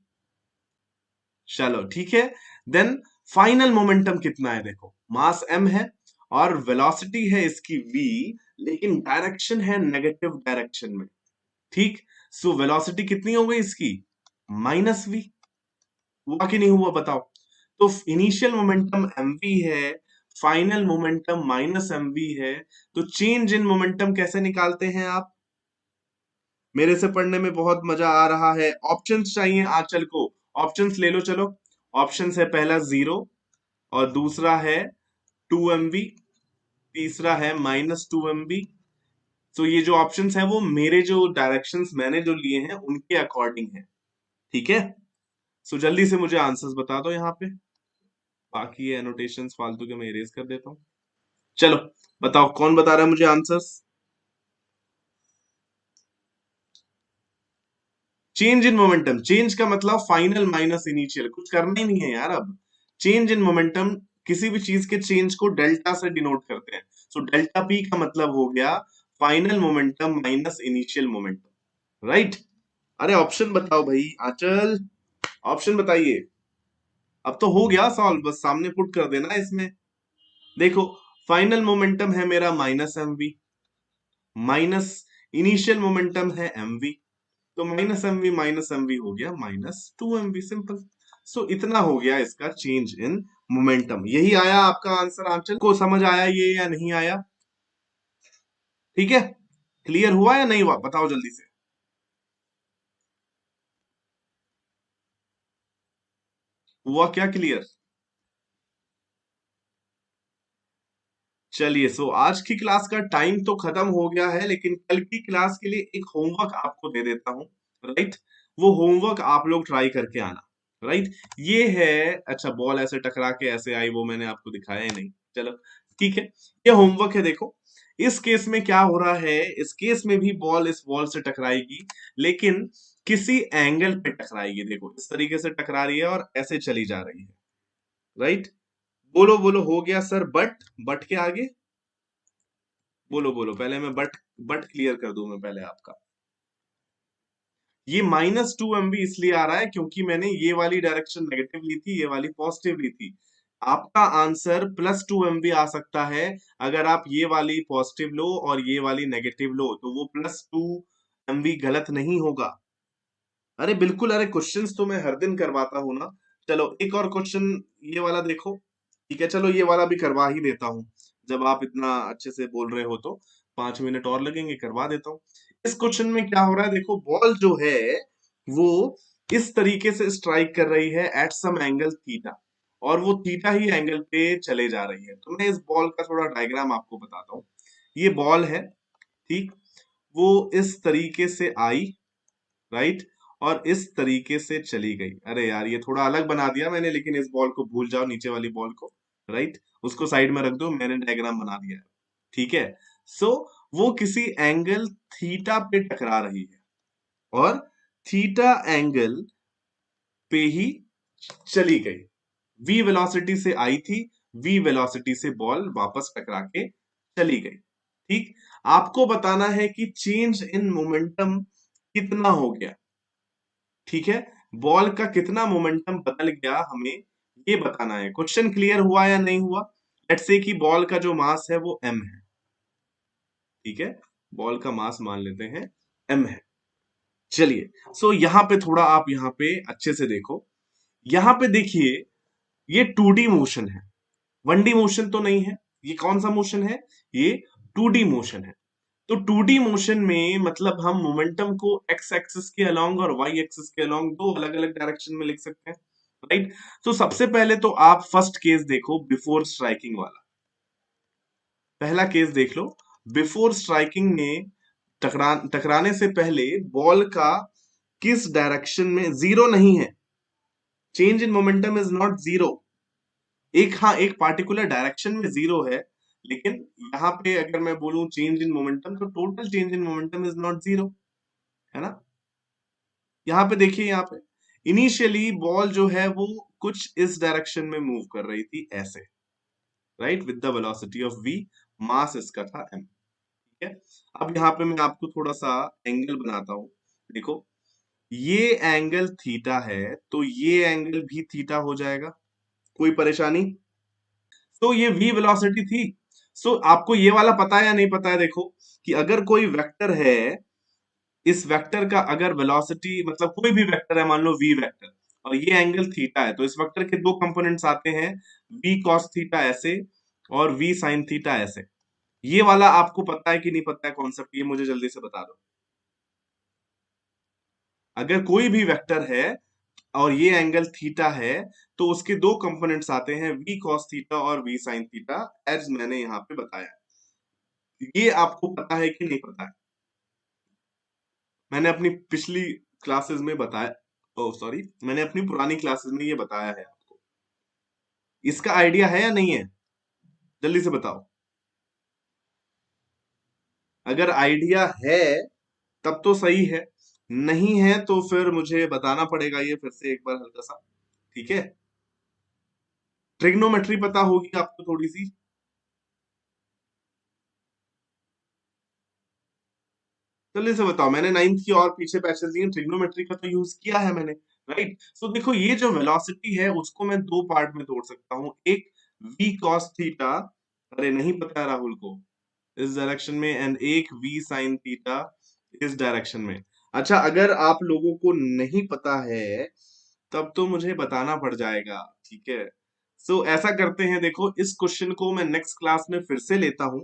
चलो ठीक है, देन फाइनल मोमेंटम कितना है, देखो मास m है, और वेलोसिटी है इसकी v, लेकिन डायरेक्शन है नेगेटिव डायरेक्शन में। ठीक, सो वेलोसिटी कितनी हो गई इसकी? Minus v। हुआ कि नहीं हुआ बताओ? तो इनिशियल मोमेंटम mv है, फाइनल मोमेंटम माइनस mv है, तो चेंज इन मोमेंटम कैसे निकालते हैं आप? मेरे से पढ़ने में बहुत मजा आ रहा है। ऑप्शंस चाहिए आंचल को? ऑप्शंस ले लो चलो। ऑप्शंस है, पहला 0, और दूसरा है 2mv, तीसरा है -2mv। तो ये जो ऑप्शंस है वो मेरे जो डायरेक्शंस मैंने जो लिए हैं उनके अकॉर्डिंग है। ठीक है, सो जल्दी से मुझे आंसर्स बता दो यहाँ पे। बाकी ये एनोटेशंस फालतू के मैं इरेज कर देता हूँ। चलो बताओ, कौन बता रहा है मुझे answers? Change in momentum, change का मतलब फाइनल माइनस इनिशियल, कुछ करना ही नहीं है यार अब। चेंज इन मोमेंटम, किसी भी चीज के चेंज को डेल्टा से डिनोट करते हैं। सो डेल्टा पी का मतलब हो गया final momentum minus initial momentum, right? अरे ऑप्शन बताओ भाई आंचल, ऑप्शन बताइए। अब तो हो गया सॉल्व, बस सामने पुट कर देना इसमें। देखो, फाइनल मोमेंटम है मेरा -mv, माइनस इनिशियल मोमेंटम है mv, तो -mv हो गया -2mv, सिंपल। सो इतना हो गया इसका चेंज इन मोमेंटम। यही आया आपका आंसर आंचल, को समझ आया ये या नहीं आया? ठीक है, क्लियर हुआ या नहीं हुआ बताओ जल्दी से। हुआ क्या क्लियर? चलिए, सो आज की क्लास का टाइम तो खत्म हो गया है, लेकिन कल की क्लास के लिए एक होमवर्क आपको दे देता हूँ, राइट? वो होमवर्क आप लोग ट्राई करके आना, राइट? ये है, अच्छा बॉल ऐसे टकरा के ऐसे आई, वो मैंने आपको दिखाया ही नहीं। चलो ठीक है, ये होमवर्क है। देखो इस केस में क्या हो रहा है, इस केस में भी बॉल इस बॉल से टकराएगी, लेकिन किसी एंगल पे टकराएगी। देखो इस तरीके से टकरा रही है और ऐसे चली जा रही है, राइट? बोलो बोलो, हो गया सर? बट के आगे बोलो बोलो, पहले मैं बट क्लियर कर दूं मैं पहले आपका। ये -2mv इसलिए आ रहा है क्योंकि मैंने ये वाली डायरेक्शन नेगेटिव ली थी, ये वाली पॉजिटिव ली थी। आपका आंसर +2mv आ सकता है अगर आप ये वाली पॉजिटिव लो और ये वाली नेगेटिव लो, तो वो +2mv गलत नहीं होगा। अरे बिल्कुल, अरे क्वेश्चंस तो मैं हर दिन करवाता हूँ ना। चलो एक और क्वेश्चन ये वाला देखो। ठीक है, चलो ये वाला भी करवा ही देता हूँ, जब आप इतना अच्छे से बोल रहे हो तो 5 मिनट और लगेंगे, करवा देता हूँ। इस क्वेश्चन में क्या हो रहा है, देखो बॉल जो है वो इस तरीके से स्ट्राइक कर रही है एट सम एंगल थीटा, और वो थीटा ही एंगल पे चले जा रही है। तो मैं इस बॉल का थोड़ा डायग्राम आपको बताता हूँ। ये बॉल है, ठीक, वो इस तरीके से आई, राइट, और इस तरीके से चली गई। अरे यार ये थोड़ा अलग बना दिया मैंने, लेकिन इस बॉल को भूल जाओ, नीचे वाली बॉल को, राइट, उसको साइड में रख दो, मैंने डायग्राम बना दिया है। ठीक है, सो वो किसी एंगल थीटा पे टकरा रही है, और थीटा एंगल पे ही चली गई। v वेलोसिटी से आई थी, v वेलोसिटी से बॉल वापस टकरा के चली गई। ठीक, आपको बताना है कि चेंज इन मोमेंटम कितना हो गया। ठीक है, बॉल का कितना मोमेंटम बदल गया हमें ये बताना है। क्वेश्चन क्लियर हुआ या नहीं हुआ? लेट्स से कि बॉल का जो मास है वो m है। ठीक है, बॉल का मास मान लेते हैं m है। चलिए, सो यहाँ पे थोड़ा आप यहाँ पे अच्छे से देखो। यहाँ पे देखिए, ये 2D मोशन है, 1D मोशन तो नहीं है। ये कौन सा मोशन है? ये 2D मोशन है। तो 2D मोशन में मतलब हम मोमेंटम को x एक्सिस के अलोंग और y एक्सिस के अलोंग दो अलग अलग डायरेक्शन में लिख सकते हैं, राइट? तो सबसे पहले तो आप फर्स्ट केस देखो, बिफोर स्ट्राइकिंग वाला। पहला केस देख लो, बिफोर स्ट्राइकिंग में टकराने से पहले बॉल का किस डायरेक्शन में, जीरो नहीं है, change in momentum is not zero. एक, हाँ, एक पार्टिकुलर डायरेक्शन में जीरो है, लेकिन यहाँ पे अगर मैं बोलूं चेंज इन मोमेंटम, तो total change in momentum is not zero, है ना? यहाँ पे देखिए, यहाँ पे इनिशियली बॉल जो है वो कुछ इस डायरेक्शन में मूव कर रही थी, ऐसे, right, with the velocity of v, मास इसका था m। ठीक है, अब यहाँ पे मैं आपको थोड़ा सा एंगल बनाता हूँ। देखो ये एंगल थीटा है, तो ये एंगल भी थीटा हो जाएगा, कोई परेशानी? तो ये v वेलोसिटी थी, सो आपको ये वाला पता है या नहीं पता है? देखो कि अगर कोई वेक्टर है, इस वेक्टर का अगर वेलोसिटी मतलब कोई भी वेक्टर है, मान लो v वेक्टर, और ये एंगल थीटा है, तो इस वेक्टर के दो कंपोनेंट्स आते हैं, v cos थीटा ऐसे और v sin थीटा ऐसे। ये वाला आपको पता है कि नहीं पता है कॉन्सेप्ट? ये मुझे जल्दी से बता दो। अगर कोई भी वेक्टर है और ये एंगल थीटा है, तो उसके दो कंपोनेंट्स आते हैं, v cos थीटा और v sin थीटा, एज मैंने यहाँ पे बताया। ये आपको पता है कि नहीं पता है? मैंने अपनी पिछली क्लासेस में बताया, ओ सॉरी, मैंने अपनी पुरानी क्लासेस में ये बताया है आपको। इसका आइडिया है या नहीं है? जल्दी से बताओ। अगर आइडिया है तब तो सही है, नहीं है तो फिर मुझे बताना पड़ेगा ये फिर से एक बार हल्का सा। ठीक है, ट्रिग्नोमेट्री पता होगी आपको थोड़ी सी? जल्दी से बताओ। मैंने नाइन्थ की और पीछे पैसे दिए, ट्रिग्नोमेट्री का तो यूज किया है मैंने, राइट? सो देखो, ये जो वेलोसिटी है उसको मैं दो पार्ट में तोड़ सकता हूँ। एक v cos थीटा, अरे नहीं पता है राहुल को, इस डायरेक्शन में, एंड एक v sin थीटा इस डायरेक्शन में। अच्छा, अगर आप लोगों को नहीं पता है तब तो मुझे बताना पड़ जाएगा, ठीक है? सो ऐसा करते हैं, देखो इस क्वेश्चन को मैं नेक्स्ट क्लास में फिर से लेता हूँ,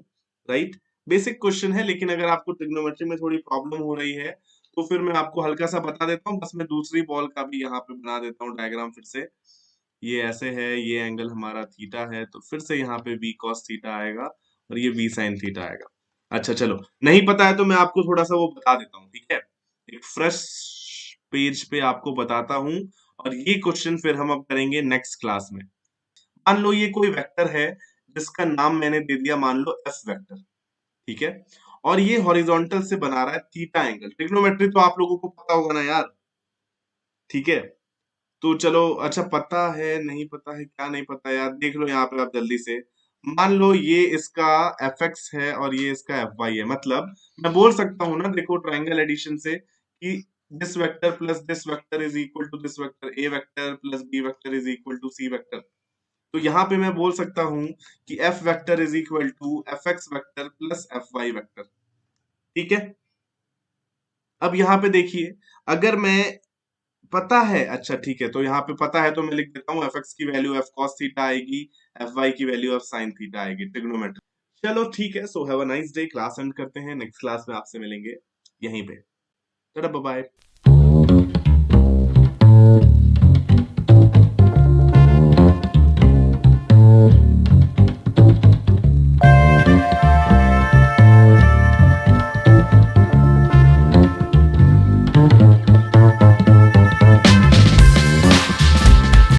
राइट? बेसिक क्वेश्चन है, लेकिन अगर आपको ट्रिग्नोमेट्री में थोड़ी प्रॉब्लम हो रही है तो फिर मैं आपको हल्का सा बता देता हूँ। बस मैं दूसरी बॉल का भी यहाँ पे बना देता हूँ डायग्राम फिर से। ये ऐसे है, ये एंगल हमारा थीटा है, तो फिर से यहाँ पे v cos थीटा आएगा और ये v sin थीटा आएगा। अच्छा चलो, नहीं पता है तो मैं आपको थोड़ा सा वो बता देता हूँ, ठीक है? एक फ्रेश पेज पे आपको बताता हूँ, और ये क्वेश्चन फिर हम अब करेंगे नेक्स्ट क्लास में। मान लो ये कोई वेक्टर है जिसका नाम मैंने दे दिया, मान लो एफ वेक्टर, ठीक है? और ये हॉरिजॉन्टल से बना रहा है थीटा एंगल। ट्रिग्नोमेट्री तो आप लोगों को पता होगा ना यार, ठीक है? तो चलो, अच्छा पता है नहीं पता है, क्या नहीं पता यार, देख लो यहाँ पे आप जल्दी से। मान लो ये इसका एफ एक्स है और ये इसका एफ वाई है, मतलब मैं बोल सकता हूँ ना, देखो ट्राइंगल एडिशन से, कि this vector plus this vector is equal to this vector, A vector plus B vector is equal to C vector. तो यहाँ पे मैं बोल सकता हूँ कि F vector is equal to F X vector plus F Y vector, ठीक है? अब यहाँ पे देखिए, अगर मैं पता है, अच्छा ठीक है, तो यहाँ पे पता है तो मैं लिख देता हूँ एफ एक्स की वैल्यू एफ कॉस थीटा आएगी, एफ वाई की वैल्यू एफ साइन थीटा आएगी, ट्रिग्नोमेट्री। चलो ठीक है, so have a nice day. Class end करते हैं, नेक्स्ट क्लास में आपसे मिलेंगे यहीं पे। Bye bye.